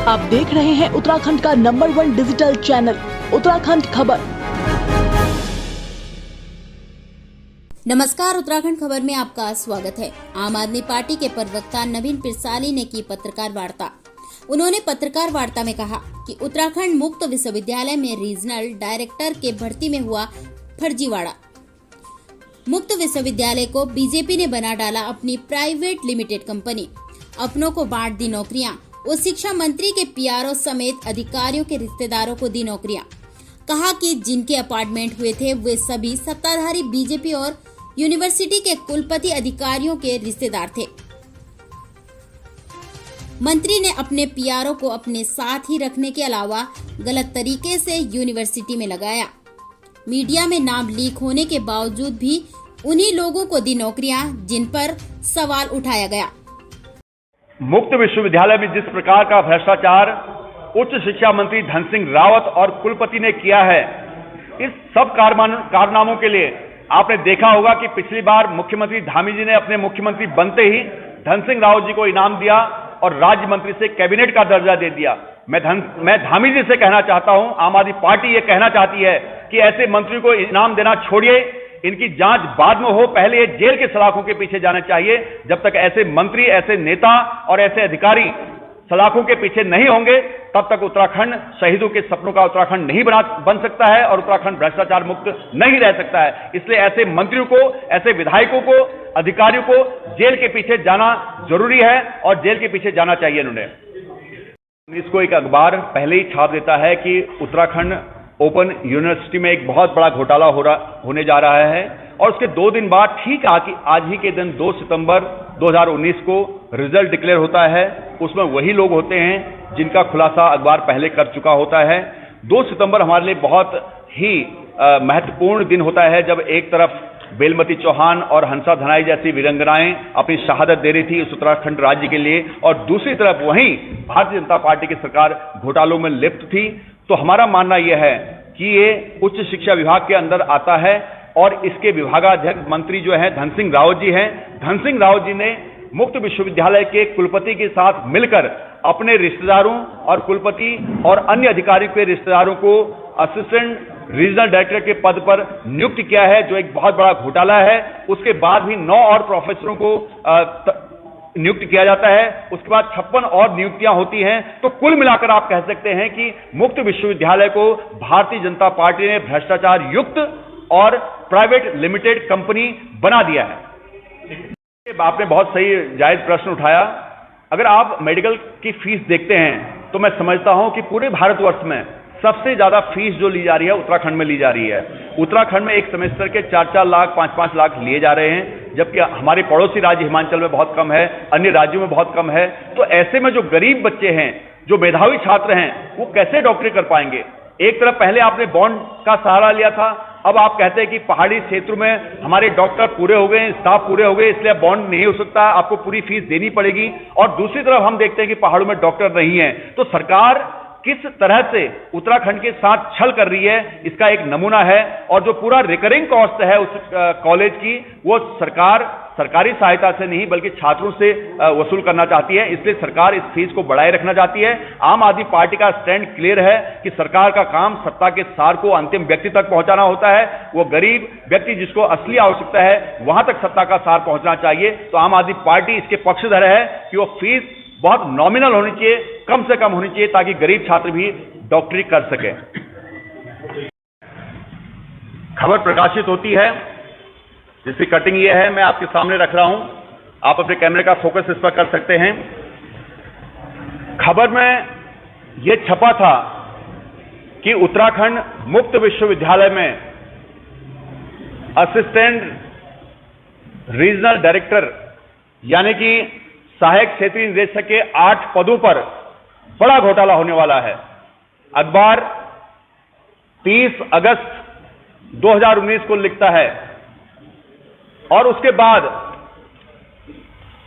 आप देख रहे हैं उत्तराखंड का नंबर 1 डिजिटल चैनल उत्तराखंड खबर। नमस्कार, उत्तराखंड खबर में आपका स्वागत है। आम आदमी पार्टी के प्रवक्ता नवीन पिरसाली ने की पत्रकार वार्ता। उन्होंने पत्रकार वार्ता में कहा कि उत्तराखंड मुक्त विश्वविद्यालय में रीजनल डायरेक्टर के भर्ती में हुआ फर्जीवाड़ा। मुक्त विश्वविद्यालय को बीजेपी ने बना डाला अपनी प्राइवेट लिमिटेड कंपनी, अपनों को बांट दी नौकरियां। उस शिक्षा मंत्री के पीआरओ समेत अधिकारियों के रिश्तेदारों को दी नौकरियां। कहा कि जिनके अपार्टमेंट हुए थे वे सभी सत्ताधारी बीजेपी और यूनिवर्सिटी के कुलपति अधिकारियों के रिश्तेदार थे। मंत्री ने अपने पीआरओ को अपने साथ ही रखने के अलावा गलत तरीके से यूनिवर्सिटी में लगाया। मीडिया में नाम लीक होने के बावजूद भी उन्हीं लोगों को दी नौकरियां जिन पर सवाल उठाया गया। मुक्त विश्वविद्यालय में जिस प्रकार का भ्रष्टाचार उच्च शिक्षा मंत्री धन सिंह रावत और कुलपति ने किया है, इस सब कारनामों के लिए आपने देखा होगा कि पिछली बार मुख्यमंत्री धामी जी ने अपने मुख्यमंत्री बनते ही धन सिंह रावत जी को इनाम दिया और राज्य मंत्री से कैबिनेट का दर्जा दे दिया। मैं धामी जी से कहना चाहता हूं, आम आदमी पार्टी ये कहना चाहती है कि ऐसे मंत्री को इनाम देना छोड़िए, इनकी जांच बाद में हो, पहले ये जेल के सलाखों के पीछे जाना चाहिए। जब तक ऐसे मंत्री, ऐसे नेता और ऐसे अधिकारी सलाखों के पीछे नहीं होंगे, तब तक उत्तराखंड शहीदों के सपनों का उत्तराखंड नहीं बन सकता है और उत्तराखंड भ्रष्टाचार मुक्त नहीं रह सकता है। इसलिए ऐसे मंत्रियों को, ऐसे विधायकों को, अधिकारियों को जेल के पीछे जाना जरूरी है और जेल के पीछे जाना चाहिए। इन्होंने इसको एक अखबार पहले ही छाप देता है कि उत्तराखंड ओपन यूनिवर्सिटी में एक बहुत बड़ा घोटाला होने जा रहा है और उसके 2 दिन बाद ठीक आज ही के दिन 2 सितंबर 2019 को रिजल्ट डिक्लेयर होता है। उसमें वही लोग होते हैं जिनका खुलासा अखबार पहले कर चुका होता है। 2 सितंबर हमारे लिए बहुत ही महत्वपूर्ण दिन होता है, जब एक तरफ बेलमती चौहान और हंसा धनाई जैसी वीरांगनाएं अपनी शहादत दे रही थी इस उत्तराखंड राज्य के लिए, और दूसरी तरफ वहीं भारतीय जनता पार्टी की सरकार घोटालों में लिप्त थी। तो हमारा मानना यह है कि ये उच्च शिक्षा विभाग के अंदर आता है और इसके विभागाध्यक्ष मंत्री जो है धन सिंह रावत जी हैं। धन सिंह रावत जी ने मुक्त विश्वविद्यालय के कुलपति के साथ मिलकर अपने रिश्तेदारों और कुलपति और अन्य अधिकारियों के रिश्तेदारों को असिस्टेंट रीजनल डायरेक्टर के पद पर नियुक्त किया है, जो एक बहुत बड़ा घोटाला है। उसके बाद भी 9 और प्रोफेसरों को नियुक्त किया जाता है। उसके बाद 56 और नियुक्तियां होती हैं। तो कुल मिलाकर आप कह सकते हैं कि मुक्त विश्वविद्यालय को भारतीय जनता पार्टी ने भ्रष्टाचार युक्त और प्राइवेट लिमिटेड कंपनी बना दिया है। आपने बहुत सही जायज प्रश्न उठाया। अगर आप मेडिकल की फीस देखते हैं तो मैं समझता हूं कि पूरे भारतवर्ष में सबसे ज्यादा फीस जो ली जा रही है उत्तराखंड में ली जा रही है। उत्तराखंड में एक सेमेस्टर के 4-4 लाख 5-5 लाख लिए जा रहे हैं, जबकि हमारे पड़ोसी राज्य हिमाचल में बहुत कम है, अन्य राज्यों में बहुत कम है। तो ऐसे में जो गरीब बच्चे हैं, जो मेधावी छात्र हैं, वो कैसे डॉक्टरी कर पाएंगे? एक तरफ पहले आपने बॉन्ड का सहारा लिया था, अब आप कहते हैं कि पहाड़ी क्षेत्र में हमारे डॉक्टर पूरे हो गए, स्टाफ पूरे हो गए, इसलिए बॉन्ड नहीं हो सकता, आपको पूरी फीस देनी पड़ेगी। और दूसरी तरफ हम देखते हैं कि पहाड़ों में डॉक्टर नहीं है। तो सरकार किस तरह से उत्तराखंड के साथ छल कर रही है, इसका एक नमूना है। और जो पूरा रिकरिंग कॉस्ट है उस कॉलेज की, वो सरकार सरकारी सहायता से नहीं बल्कि छात्रों से वसूल करना चाहती है। इसलिए सरकार इस फीस को बढ़ाए रखना चाहती है। आम आदमी पार्टी का स्टैंड क्लियर है कि सरकार का काम सत्ता के सार को अंतिम व्यक्ति तक पहुंचाना होता है। वो गरीब व्यक्ति जिसको असली आवश्यकता है, वहां तक सत्ता का सार पहुंचना चाहिए। तो आम आदमी पार्टी इसके पक्षधर है कि वो फीस बहुत नॉमिनल होनी चाहिए, कम से कम होनी चाहिए, ताकि गरीब छात्र भी डॉक्टरी कर सके। खबर प्रकाशित होती है जिसकी कटिंग ये है, मैं आपके सामने रख रहा हूं, आप अपने कैमरे का फोकस इस पर कर सकते हैं। खबर में यह छपा था कि उत्तराखंड मुक्त विश्वविद्यालय में असिस्टेंट रीजनल डायरेक्टर यानी कि सहायक क्षेत्रीय निदेशक के 8 पदों पर बड़ा घोटाला होने वाला है। अखबार 30 अगस्त 2019 को लिखता है और उसके बाद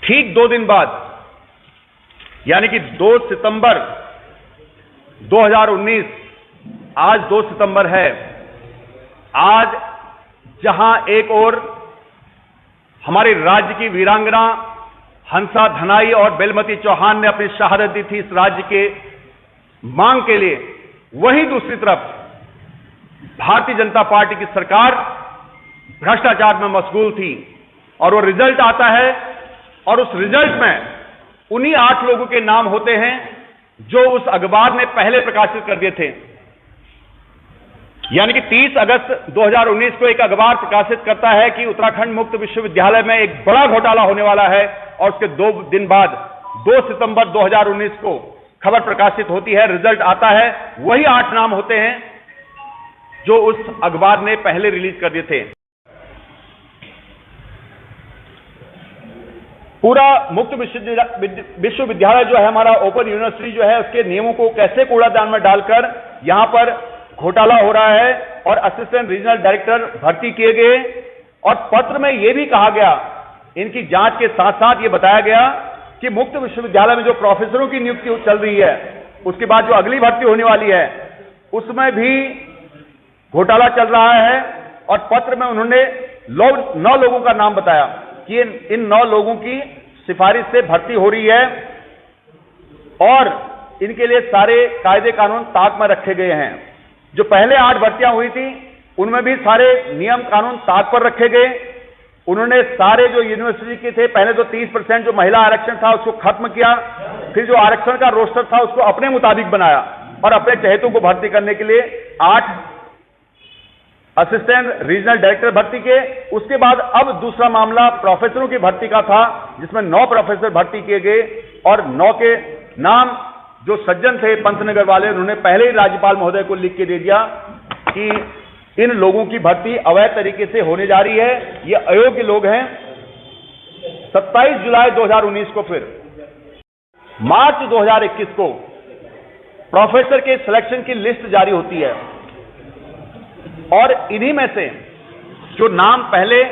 ठीक 2 दिन बाद यानी कि 2 सितंबर 2019, आज 2 सितंबर है, आज जहां एक ओर हमारे राज्य की वीरांगना हंसा धनाई और बेलमती चौहान ने अपनी शहादत दी थी इस राज्य के मांग के लिए, वहीं दूसरी तरफ भारतीय जनता पार्टी की सरकार भ्रष्टाचार में मशगूल थी और वो रिजल्ट आता है और उस रिजल्ट में उन्हीं 8 लोगों के नाम होते हैं जो उस अखबार ने पहले प्रकाशित कर दिए थे। यानी कि 30 अगस्त 2019 को एक अखबार प्रकाशित करता है कि उत्तराखंड मुक्त विश्वविद्यालय में एक बड़ा घोटाला होने वाला है और उसके 2 दिन बाद 2 सितंबर 2019 को खबर प्रकाशित होती है, रिजल्ट आता है, वही 8 नाम होते हैं जो उस अखबार ने पहले रिलीज कर दिए थे। पूरा मुक्त विश्वविद्यालय जो है, हमारा ओपन यूनिवर्सिटी जो है, उसके नियमों को कैसे कूड़ादान में डालकर यहां पर घोटाला हो रहा है और असिस्टेंट रीजनल डायरेक्टर भर्ती किए गए। और पत्र में यह भी कहा गया, इनकी जांच के साथ साथ यह बताया गया कि मुक्त विश्वविद्यालय में जो प्रोफेसरों की नियुक्ति चल रही है, उसके बाद जो अगली भर्ती होने वाली है, उसमें भी घोटाला चल रहा है। और पत्र में उन्होंने 9 लोगों का नाम बताया कि इन 9 लोगों की सिफारिश से भर्ती हो रही है और इनके लिए सारे कायदे कानून ताक में रखे गए हैं। जो पहले 8 भर्तियां हुई थी उनमें भी सारे नियम कानून ताक पर रखे गए। उन्होंने सारे जो यूनिवर्सिटी के थे, पहले तो 30% जो महिला आरक्षण था उसको खत्म किया, फिर जो आरक्षण का रोस्टर था उसको अपने मुताबिक बनाया और अपने चहेतों को भर्ती करने के लिए 8 असिस्टेंट रीजनल डायरेक्टर भर्ती के। उसके बाद अब दूसरा मामला प्रोफेसरों की भर्ती का था, जिसमें 9 प्रोफेसर भर्ती किए गए और 9 के नाम जो सज्जन थे पंतनगर वाले, उन्होंने पहले ही राज्यपाल महोदय को लिख के दे दिया कि इन लोगों की भर्ती अवैध तरीके से होने जा रही है, ये अयोग्य लोग हैं। 27 जुलाई 2019 को फिर मार्च 2021 को प्रोफेसर के सिलेक्शन की लिस्ट जारी होती है और इन्हीं में से जो नाम पहले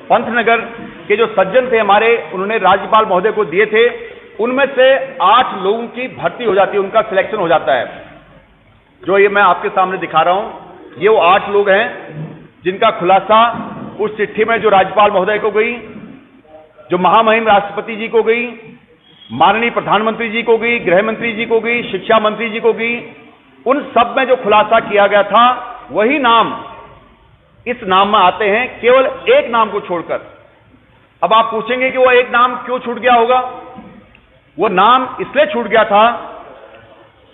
पंतनगर के जो सज्जन थे हमारे, उन्होंने राज्यपाल महोदय को दिए थे, उनमें से 8 लोगों की भर्ती हो जाती है, उनका सिलेक्शन हो जाता है। जो ये मैं आपके सामने दिखा रहा हूं, ये वो 8 लोग हैं जिनका खुलासा उस चिट्ठी में जो राज्यपाल महोदय को गई, जो महामहिम राष्ट्रपति जी को गई, माननीय प्रधानमंत्री जी को गई, गृह मंत्री जी को गई, शिक्षा मंत्री जी को गई, उन सब में जो खुलासा किया गया था वही नाम इस नाम में आते हैं, केवल एक नाम को छोड़कर। अब आप पूछेंगे कि वो एक नाम क्यों छूट गया होगा? वो नाम इसलिए छूट गया था,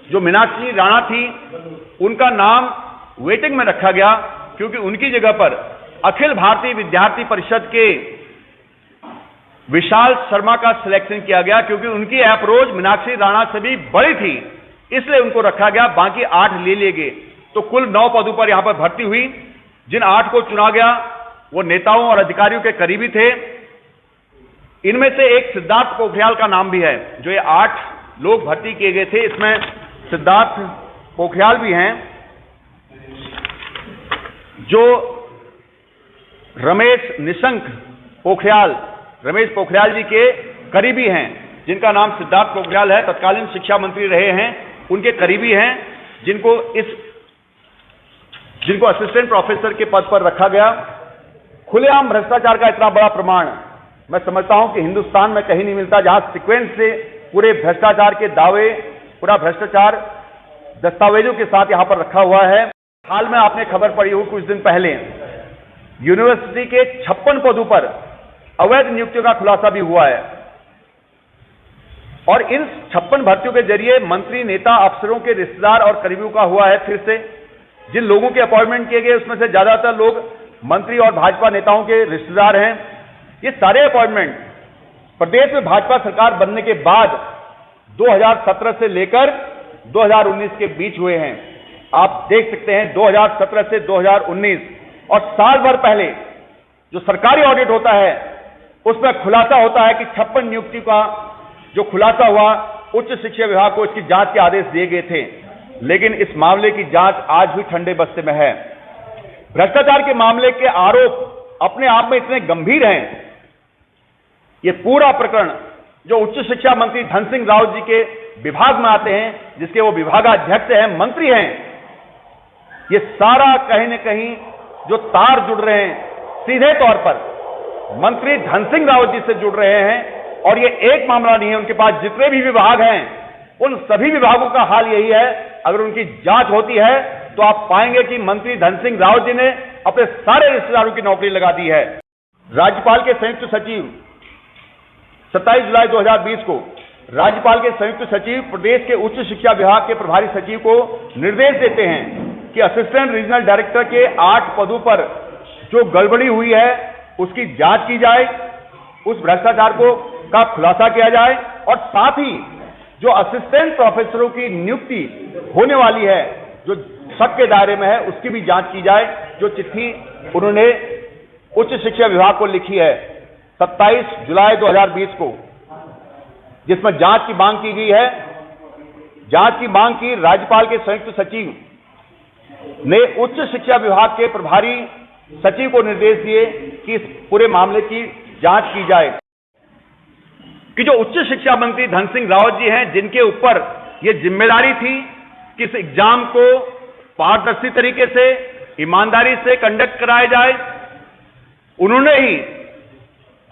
जो मीनाक्षी राणा थी उनका नाम वेटिंग में रखा गया क्योंकि उनकी जगह पर अखिल भारतीय विद्यार्थी परिषद के विशाल शर्मा का सिलेक्शन किया गया, क्योंकि उनकी अप्रोच मीनाक्षी राणा से भी बड़ी थी, इसलिए उनको रखा गया। बाकी 8 ले लिए गए, तो कुल 9 पदों पर यहां पर भर्ती हुई। जिन 8 को चुना गया वो नेताओं और अधिकारियों के करीबी थे। इनमें से एक सिद्धार्थ पोखरियाल का नाम भी है। जो ये 8 लोग भर्ती किए गए थे, इसमें सिद्धार्थ पोखरियाल भी हैं, जो रमेश पोखरियाल जी के करीबी हैं, जिनका नाम सिद्धार्थ पोखरियाल है, तत्कालीन शिक्षा मंत्री रहे हैं, उनके करीबी हैं, जिनको असिस्टेंट प्रोफेसर के पद पर रखा गया। खुलेआम भ्रष्टाचार का इतना बड़ा प्रमाण मैं समझता हूं कि हिंदुस्तान में कहीं नहीं मिलता, जहां सीक्वेंस से पूरे भ्रष्टाचार के दावे, पूरा भ्रष्टाचार दस्तावेजों के साथ यहां पर रखा हुआ है। हाल में आपने खबर पड़ी हो कुछ दिन पहले, यूनिवर्सिटी के 56 पदों पर अवैध नियुक्तियों का खुलासा भी हुआ है और इन 56 भर्तियों के जरिए मंत्री, नेता, अफसरों के रिश्तेदार और करीबियों का हुआ है। फिर से जिन लोगों के अपॉइंटमेंट किए गए उसमें से ज्यादातर लोग मंत्री और भाजपा नेताओं के रिश्तेदार हैं। ये सारे अपॉइंटमेंट प्रदेश में भाजपा सरकार बनने के बाद 2017 से लेकर 2019 के बीच हुए हैं। आप देख सकते हैं 2017 से 2019 और साल भर पहले जो सरकारी ऑडिट होता है उसमें खुलासा होता है कि 56 नियुक्ति का जो खुलासा हुआ, उच्च शिक्षा विभाग को इसकी जांच के आदेश दिए गए थे, लेकिन इस मामले की जांच आज भी ठंडे बस्ते में है। भ्रष्टाचार के मामले के आरोप अपने आप में इतने गंभीर हैं। ये पूरा प्रकरण जो उच्च शिक्षा मंत्री धन सिंह रावत जी के विभाग में आते हैं, जिसके वो विभागाध्यक्ष हैं, मंत्री हैं, ये सारा कहीं न कहीं जो तार जुड़ रहे हैं सीधे तौर पर मंत्री धन सिंह रावत जी से जुड़ रहे हैं। और ये एक मामला नहीं है, उनके पास जितने भी विभाग हैं उन सभी विभागों का हाल यही है। अगर उनकी जांच होती है तो आप पाएंगे कि मंत्री धन सिंह रावत जी ने अपने सारे रिश्तेदारों की नौकरी लगा दी है। राज्यपाल के संयुक्त सचिव 27 जुलाई 2020 को राज्यपाल के संयुक्त सचिव प्रदेश के उच्च शिक्षा विभाग के प्रभारी सचिव को निर्देश देते हैं कि असिस्टेंट रीजनल डायरेक्टर के 8 पदों पर जो गड़बड़ी हुई है उसकी जांच की जाए, उस भ्रष्टाचार का खुलासा किया जाए और साथ ही जो असिस्टेंट प्रोफेसरों की नियुक्ति होने वाली है जो शक के दायरे में है उसकी भी जांच की जाए। जो चिट्ठी उन्होंने उच्च शिक्षा विभाग को लिखी है 27 जुलाई 2020 को, जिसमें जांच की मांग की गई है। जांच की मांग की राज्यपाल के संयुक्त सचिव ने उच्च शिक्षा विभाग के प्रभारी सचिव को निर्देश दिए कि इस पूरे मामले की जांच की जाए कि जो उच्च शिक्षा मंत्री धन सिंह रावत जी हैं, जिनके ऊपर यह जिम्मेदारी थी कि इस एग्जाम को पारदर्शी तरीके से ईमानदारी से कंडक्ट कराया जाए, उन्होंने ही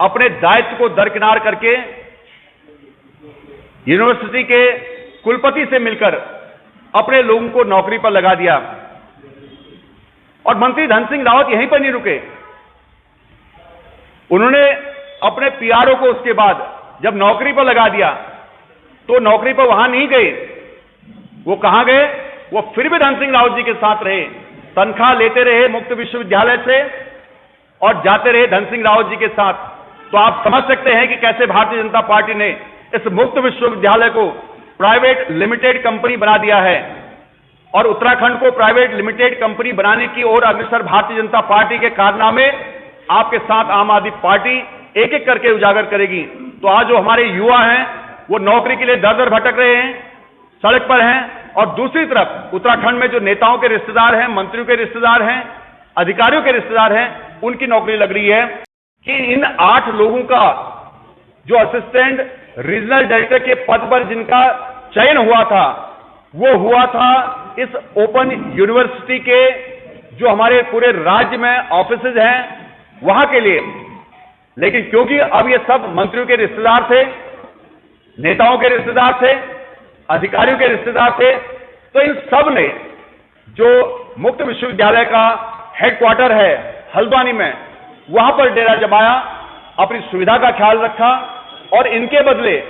अपने दायित्व को दरकिनार करके यूनिवर्सिटी के कुलपति से मिलकर अपने लोगों को नौकरी पर लगा दिया। और मंत्री धन सिंह रावत यहीं पर नहीं रुके, उन्होंने अपने पीआरओ को उसके बाद जब नौकरी पर लगा दिया तो नौकरी पर वहां नहीं गए। वो कहां गए? वो फिर भी धन सिंह रावत जी के साथ रहे, तनख्वाह लेते रहे मुक्त विश्वविद्यालय से और जाते रहे धन सिंह रावत जी के साथ। तो आप समझ सकते हैं कि कैसे भारतीय जनता पार्टी ने इस मुक्त विश्वविद्यालय को प्राइवेट लिमिटेड कंपनी बना दिया है और उत्तराखंड को प्राइवेट लिमिटेड कंपनी बनाने की ओर अग्रसर भारतीय जनता पार्टी के कारनामे आपके साथ आम आदमी पार्टी एक एक करके उजागर करेगी। तो आज जो हमारे युवा हैं वो नौकरी के लिए दर दर भटक रहे हैं, सड़क पर हैं, और दूसरी तरफ उत्तराखंड में जो नेताओं के रिश्तेदार हैं, मंत्रियों के रिश्तेदार हैं, अधिकारियों के रिश्तेदार हैं, उनकी नौकरी लग रही है। कि इन 8 लोगों का जो असिस्टेंट रीजनल डायरेक्टर के पद पर जिनका चयन हुआ था वो हुआ था इस ओपन यूनिवर्सिटी के जो हमारे पूरे राज्य में ऑफिसेज हैं वहां के लिए। लेकिन क्योंकि अब ये सब मंत्रियों के रिश्तेदार थे, नेताओं के रिश्तेदार थे, अधिकारियों के रिश्तेदार थे, तो इन सब ने जो मुक्त विश्वविद्यालय का हेडक्वार्टर है हल्द्वानी में वहां पर डेरा जमाया, अपनी सुविधा का ख्याल रखा और इनके बदले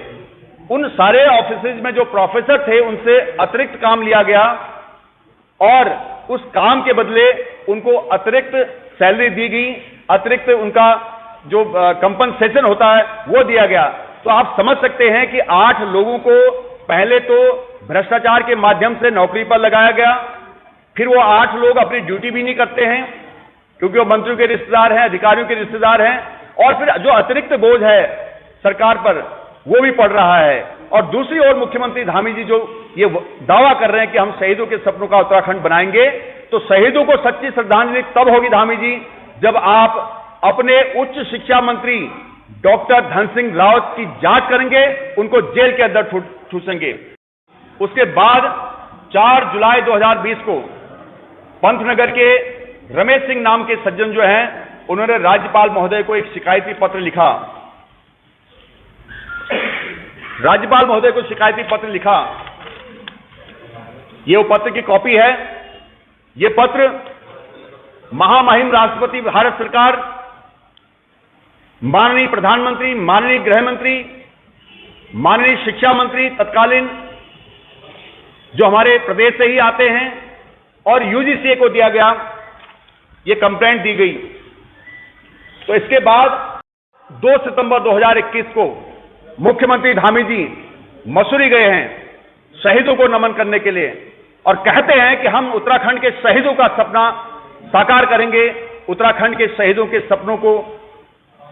उन सारे ऑफिसेज में जो प्रोफेसर थे उनसे अतिरिक्त काम लिया गया और उस काम के बदले उनको अतिरिक्त सैलरी दी गई, अतिरिक्त उनका जो कंपनसेशन होता है वो दिया गया। तो आप समझ सकते हैं कि 8 लोगों को पहले तो भ्रष्टाचार के माध्यम से नौकरी पर लगाया गया, फिर वो 8 लोग अपनी ड्यूटी भी नहीं करते हैं क्योंकि वो मंत्रियों के रिश्तेदार हैं, अधिकारियों के रिश्तेदार हैं, और फिर जो अतिरिक्त बोझ है सरकार पर वो भी पड़ रहा है। और दूसरी ओर मुख्यमंत्री धामी जी जो ये दावा कर रहे हैं कि हम शहीदों के सपनों का उत्तराखंड बनाएंगे, तो शहीदों को सच्ची श्रद्धांजलि तब होगी धामी जी जब आप अपने उच्च शिक्षा मंत्री डॉक्टर धन सिंह रावत की जांच करेंगे, उनको जेल के अंदर ठूसेंगे। उसके बाद 4 जुलाई 2020 को पंतनगर के रमेश सिंह नाम के सज्जन जो हैं उन्होंने राज्यपाल महोदय को एक शिकायती पत्र लिखा। राज्यपाल महोदय को शिकायती पत्र लिखा, ये वो पत्र की कॉपी है। ये पत्र महामहिम राष्ट्रपति भारत सरकार, माननीय प्रधानमंत्री, माननीय गृह मंत्री, माननीय शिक्षा मंत्री तत्कालीन जो हमारे प्रदेश से ही आते हैं और यूजीसीए को दिया गया, ये कंप्लेंट दी गई। तो इसके बाद 2 सितंबर 2021 को मुख्यमंत्री धामी जी मसूरी गए हैं शहीदों को नमन करने के लिए और कहते हैं कि हम उत्तराखंड के शहीदों का सपना साकार करेंगे, उत्तराखंड के शहीदों के सपनों को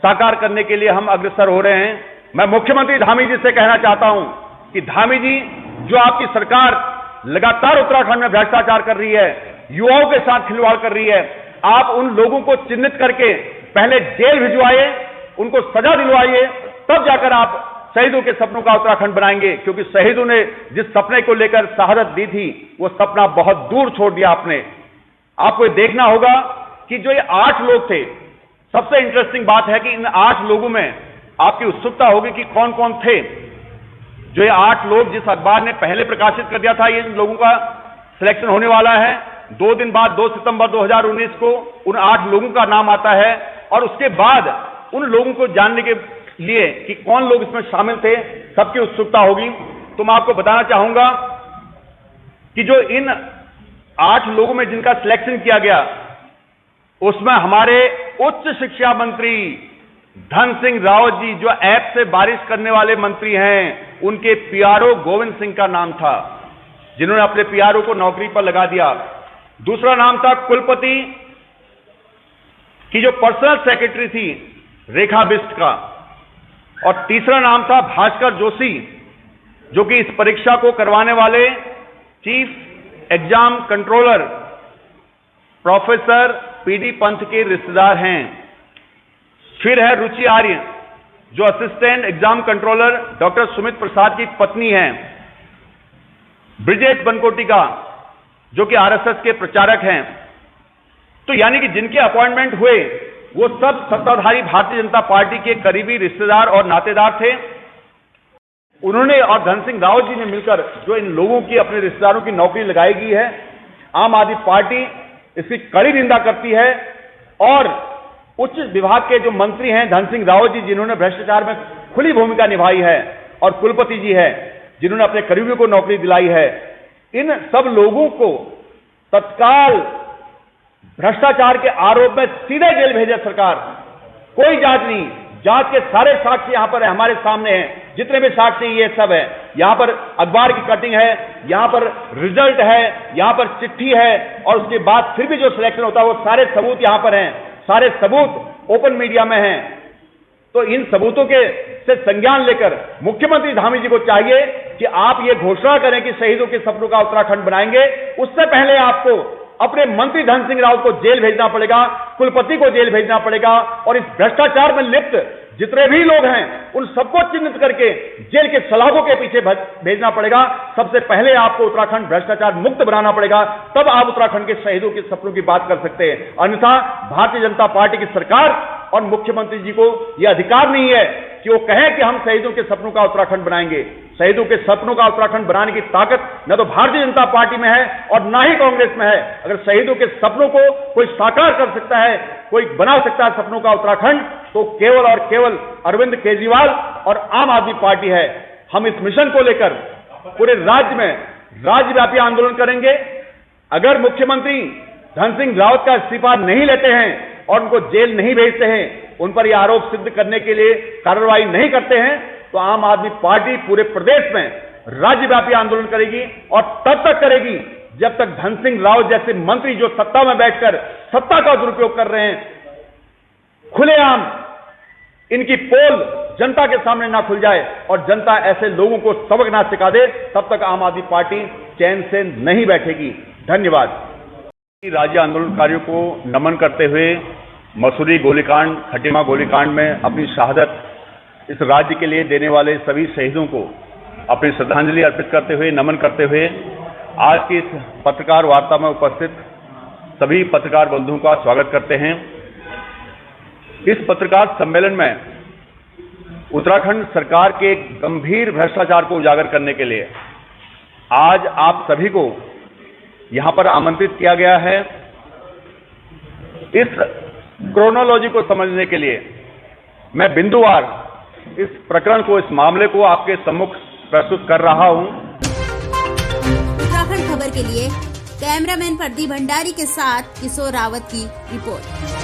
साकार करने के लिए हम अग्रसर हो रहे हैं। मैं मुख्यमंत्री धामी जी से कहना चाहता हूं कि धामी जी, जो आपकी सरकार लगातार उत्तराखंड में भ्रष्टाचार कर रही है, युवाओं के साथ खिलवाड़ कर रही है, आप उन लोगों को चिन्हित करके पहले जेल भिजवाइए, उनको सजा दिलवाइए, तब जाकर आप शहीदों के सपनों का उत्तराखंड बनाएंगे। क्योंकि शहीदों ने जिस सपने को लेकर शहादत दी थी वो सपना बहुत दूर छोड़ दिया आपने। आपको देखना होगा कि जो ये 8 लोग थे, सबसे इंटरेस्टिंग बात है कि इन 8 लोगों में आपकी उत्सुकता होगी कि कौन कौन थे। जो ये 8 लोग जिस अखबार ने पहले प्रकाशित कर दिया था ये इन लोगों का सिलेक्शन होने वाला है, 2 दिन बाद 2 सितंबर 2019 को उन 8 लोगों का नाम आता है और उसके बाद उन लोगों को जानने के लिए कि कौन लोग इसमें शामिल थे, सबकी उत्सुकता होगी। तो मैं आपको बताना चाहूंगा कि जो इन 8 लोगों में जिनका सिलेक्शन किया गया उसमें हमारे उच्च शिक्षा मंत्री धन सिंह रावत जी, जो ऐप से बारिश करने वाले मंत्री हैं, उनके पीआरओ गोविंद सिंह का नाम था, जिन्होंने अपने पीआरओ को नौकरी पर लगा दिया। दूसरा नाम था कुलपति की जो पर्सनल सेक्रेटरी थी रेखा बिष्ट का, और तीसरा नाम था भास्कर जोशी, जो कि इस परीक्षा को करवाने वाले chief exam controller professor PD Pant के रिश्तेदार हैं। फिर है रुचि आर्य, जो assistant exam controller doctor Sumit Prasad की पत्नी हैं। ब्रिजेश बनकोटिका, जो कि आरएसएस के प्रचारक हैं। तो यानी कि जिनके अपॉइंटमेंट हुए वो सब सत्ताधारी भारतीय जनता पार्टी के करीबी रिश्तेदार और नातेदार थे। उन्होंने और धन सिंह रावत जी ने मिलकर जो इन लोगों की अपने रिश्तेदारों की नौकरी लगाई गई है, आम आदमी पार्टी इसकी कड़ी निंदा करती है। और उच्च विभाग के जो मंत्री हैं धन सिंह रावत जी, जिन्होंने भ्रष्टाचार में खुली भूमिका निभाई है, और कुलपति जी है जिन्होंने अपने करीबियों को नौकरी दिलाई है, इन सब लोगों को तत्काल भ्रष्टाचार के आरोप में सीधे जेल भेजे सरकार। कोई जांच नहीं, जांच के सारे साक्ष्य यहां पर हमारे सामने हैं, जितने भी साक्ष्य ये सब है। यहां पर अखबार की कटिंग है, यहां पर रिजल्ट है, यहां पर चिट्ठी है, और उसके बाद फिर भी जो सिलेक्शन होता है वो सारे सबूत यहां पर हैं, सारे सबूत ओपन मीडिया में हैं। तो इन सबूतों के से संज्ञान लेकर मुख्यमंत्री धामी जी को चाहिए कि आप ये घोषणा करें कि शहीदों के सपनों का उत्तराखंड बनाएंगे। उससे पहले आपको अपने मंत्री धन सिंह रावत को जेल भेजना पड़ेगा, कुलपति को जेल भेजना पड़ेगा, और इस भ्रष्टाचार में लिप्त जितने भी लोग हैं उन सबको चिन्हित करके जेल के सलाखों के पीछे भेजना पड़ेगा। सबसे पहले आपको उत्तराखंड भ्रष्टाचार मुक्त बनाना पड़ेगा, तब आप उत्तराखंड के शहीदों के सपनों की बात कर सकते हैं। अन्यथा भारतीय जनता पार्टी की सरकार और मुख्यमंत्री जी को यह अधिकार नहीं है कि वो कहें कि हम शहीदों के सपनों का उत्तराखंड बनाएंगे। शहीदों के सपनों का उत्तराखंड बनाने की ताकत न तो भारतीय जनता पार्टी में है और न ही कांग्रेस में है। अगर शहीदों के सपनों को कोई साकार कर सकता है, कोई बना सकता है सपनों का उत्तराखंड, तो केवल और केवल अरविंद केजरीवाल और आम आदमी पार्टी है। हम इस मिशन को लेकर पूरे राज्य में राज्यव्यापी आंदोलन करेंगे। अगर मुख्यमंत्री धन सिंह रावत का इस्तीफा नहीं लेते हैं और उनको जेल नहीं भेजते हैं, उन पर यह आरोप सिद्ध करने के लिए कार्रवाई नहीं करते हैं, तो आम आदमी पार्टी पूरे प्रदेश में राज्यव्यापी आंदोलन करेगी, और तब तक करेगी जब तक धन सिंह रावत जैसे मंत्री जो सत्ता में बैठकर सत्ता का दुरुपयोग कर रहे हैं, खुलेआम इनकी पोल जनता के सामने ना खुल जाए और जनता ऐसे लोगों को सबक ना सिखा दे, तब तक आम आदमी पार्टी चैन से नहीं बैठेगी। धन्यवाद। राज्य आंदोलनकारियों को नमन करते हुए मसूरी गोलीकांड, खटीमा गोलीकांड में अपनी शहादत इस राज्य के लिए देने वाले सभी शहीदों को अपनी श्रद्धांजलि अर्पित करते हुए, नमन करते हुए, आज की इस पत्रकार वार्ता में उपस्थित सभी पत्रकार बंधुओं का स्वागत करते हैं। इस पत्रकार सम्मेलन में उत्तराखंड सरकार के गंभीर भ्रष्टाचार को उजागर करने के लिए आज आप सभी को यहां पर आमंत्रित किया गया है। इस क्रोनोलॉजी को समझने के लिए मैं बिंदुवार इस प्रकरण को, इस मामले को आपके सम्मुख प्रस्तुत कर रहा हूं। उत्तराखंड खबर के लिए कैमरामैन प्रदीप भंडारी के साथ किशोर रावत की रिपोर्ट।